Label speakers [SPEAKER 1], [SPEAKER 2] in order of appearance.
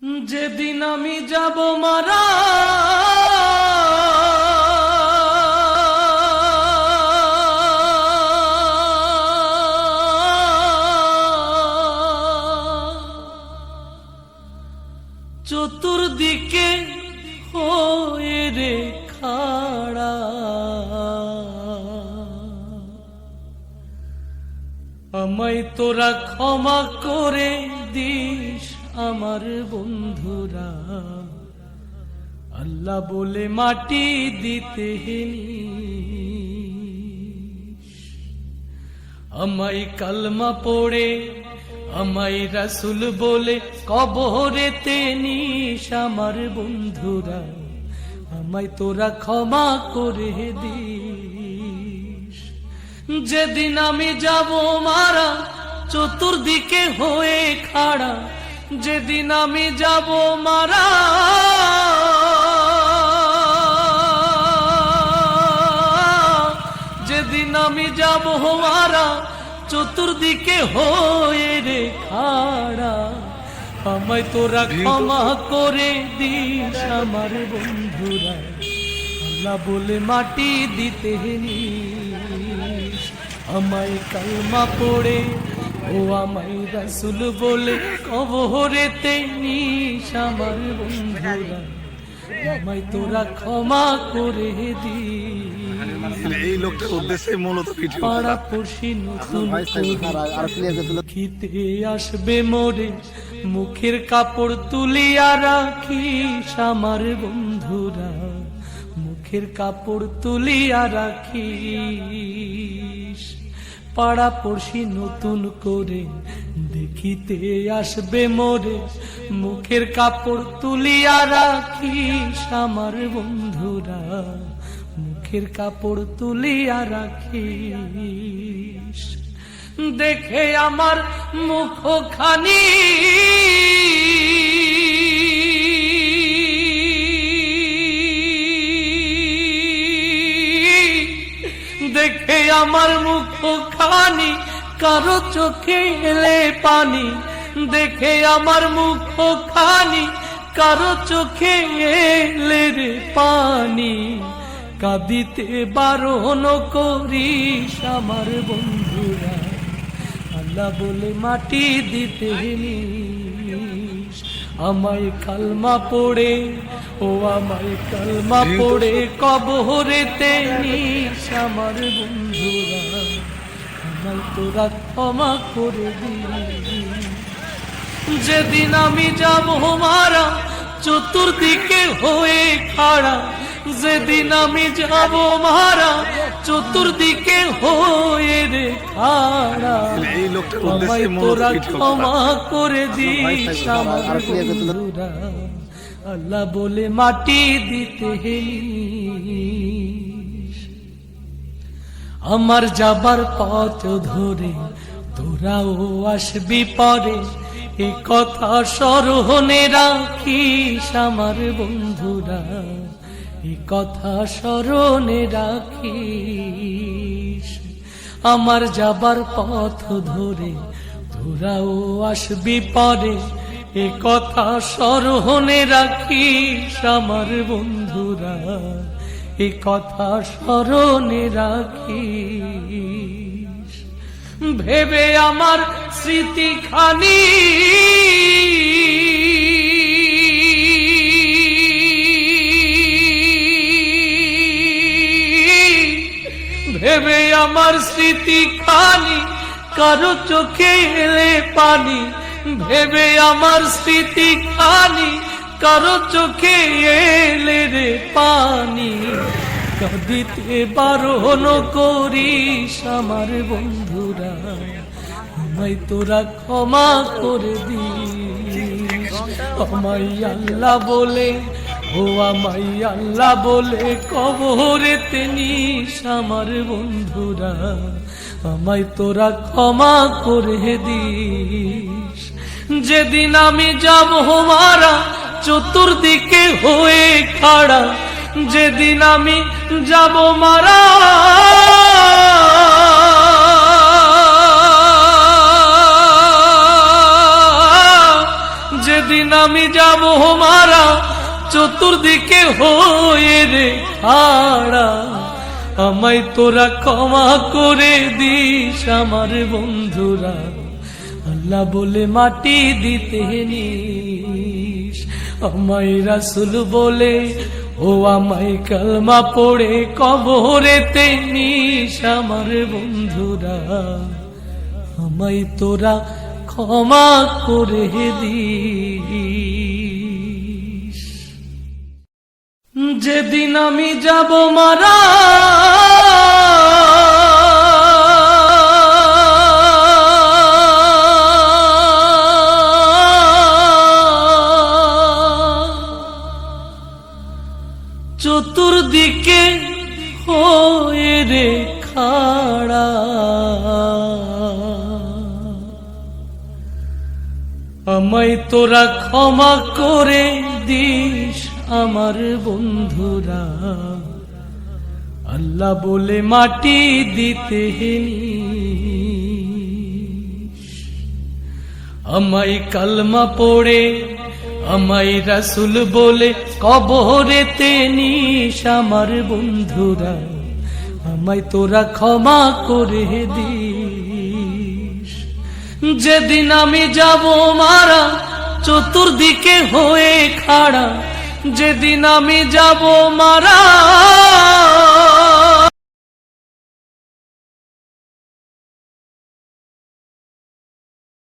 [SPEAKER 1] যেদিন আমি যাব মারা চতুর্দিকে হয়ে রে খাড়া, আমায় তোরা ক্ষমা করে দিস আমার বন্ধুরা। আল্লাহ বলে মাটি দিতে নিস, আমায় কালমা পড়ে আমায় রাসূল বলে কবরেতে নিস আমার বন্ধুরা। আমায় তোরা ক্ষমা করে দিস। যেদিন আমি যাব মারা চতুর্দিকে হয়ে খাড়া, যেদিন আমি যাব মারা যেদিন আমি যাব মারা চতুর্দিকে হয়ে রে খাড়া, আমায় তোরা ক্ষমা করে দিস আমার বন্ধুরা। আল্লাহ বলে মাটি দিতে নিস, আমায় কালমা পড়ে ও আমায় রাসূল বলে কবরেতে নিস আমার বন্ধুরা। আমায় তোরা ক্ষমা করে দিস।
[SPEAKER 2] এই লোকটার উদ্দেশ্যে মূলত ভিডিও
[SPEAKER 1] পাড়া পড়শি নতুন খিতে আসবে মোরে, মুখের কাপড় তুলিয়া রাখিস আমার বন্ধুরা। মুখের কাপড় তুলিয়া রাখিস। পাড়া পড়শি নতুন করে দেখিতে আসবে মোরে, মুখের কাপড় তুলিয়া রাখিস আমার বন্ধুরা। মুখের কাপড় তুলিয়া রাখিস। দেখে আমার মুখখানি দেখে আমার মুখখানি কারো চোখে এলে পানি, দেখে আমার মুখখানি কারো চোখে এলে রে পানি। কাঁদিতে বারণ করিস আমার বন্ধুরা। আল্লাহ বলে মাটি দিতে নিস, আমায় কালমা পড়ে ও আমায় কালমা পড়ে কবরেতে নিস আমার বন্ধুরা। আমায় তোরা ক্ষমা করে দিস। যেদিন আমি যাব মারা চতুর্দিকে হয়ে খাড়া, যেদিন আমি যাব মারা চতুর্দিকে হয়ে রে খাড়া, আমায় তোরা ক্ষমা করে দিস আমার বন্ধুরা। আল্লাহ বলে মাটি দিতে নিস। আমার যাবার পথ ধরে তোরাও আসবি পরে, এ কথা স্মরণে রাখিস আমার বন্ধুরা। এ কথা স্মরণে রাখিস। আমার যাবার পথ ধরে তোরাও আসবি পরে, এ কথা স্মরণে রাখিস আমার বন্ধুরা। এ কথা স্মরণে রাখিস। ভেবে আমার স্মৃতিখানি ভেবে আমার স্মৃতিখানি কারো চোখে এলে পানি, ভেবে আমার স্মৃতিখানি কারো চোখে এলে রে পানি। কাঁদিতে বারণ করিস আমার বন্ধুরা। আমায় তোরা ক্ষমা করে দিস। আমায় আল্লাহ বলে ও আমায় আল্লাহ বলে কবরেতে নিস আমার বন্ধুরা। আমায় তোরা ক্ষমা করে দিস। যেদিন আমি যাব মারা চতুর্দিকে হয়ে খাড়া, যেদিন আমি যাব মারা যেদিন আমি যাব মারা চতুর্দিকে হয়ে রে খাড়া, আমায় তোরা ক্ষমা করে দিস আমার বন্ধুরা, আল্লাহ বলে মাটি দিতে নিস। আমায় রাসূল বলে ও আমায় কালমা পড়ে কবরেতে নিস আমার বন্ধুরা, আমায় তোরা ক্ষমা করে দিস। যেদিন আমি যাব মারা চতুর্দিকে হয়ে রে খাড়া, আমায় তোরা ক্ষমা করে দিস আমার বন্ধুরা, আল্লাহ বলে মাটি দিতে নিস। আমায় কালমা পড়ে আমায় রাসূল বলে কবরেতে নিস আমার বন্ধুরা, আমায় তোরা ক্ষমা করে দিস। যেদিন আমি যাব মারা চতুর্দিকে হয়ে খাড়া, যেদিন আমি যাব মারা